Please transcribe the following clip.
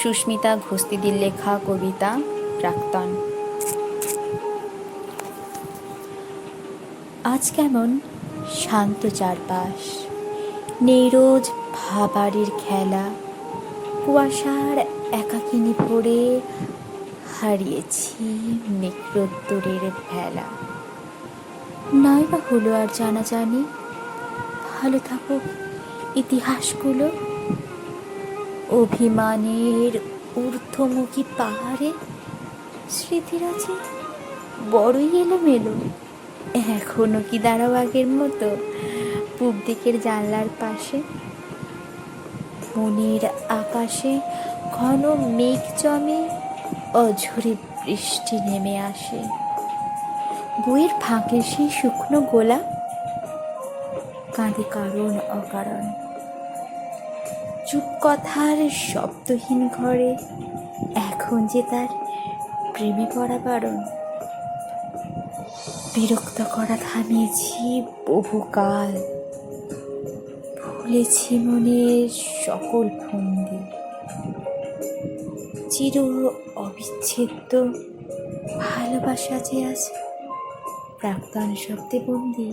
সুস্মিতা ঘোষদিদির লেখা কবিতা প্রাক্তন। আজ কেমন শান্ত চারপাশ, নেই রোজ ভাবাড়ির খেলা, কুয়াশার একাকিনী পড়ে হারিয়েছি মেঘরোদ্দুরের ভেলা। নয় বা হলো আর জানাজানি, ভালো থাকুক ইতিহাসগুলো। অভিমানের ঊর্ধ্বমুখী পাহাড়ে স্মৃতিরাজি বড়ই এলোমেলো, এখনো কি দাঁড়াও আগের মতো পূব দিকের জানলার পাশে? মনের আকাশে ঘন মেঘ জমে, অঝরে বৃষ্টি নেমে আসে। বইয়ের ফাঁকের সেই শুকনো গোলা কাঁদে কারণ অকারণ। চুপ কথার শব্দহীন ঘরে এখন যে তার প্রেমে পড়া বারণ। বিরক্ত করা থামিয়েছি বহুকাল, ভুলেছি মনের সকল ফন্দি। চির অবিচ্ছেদ্য ভালোবাসা যে আজ প্রাক্তন শব্দে বন্দী।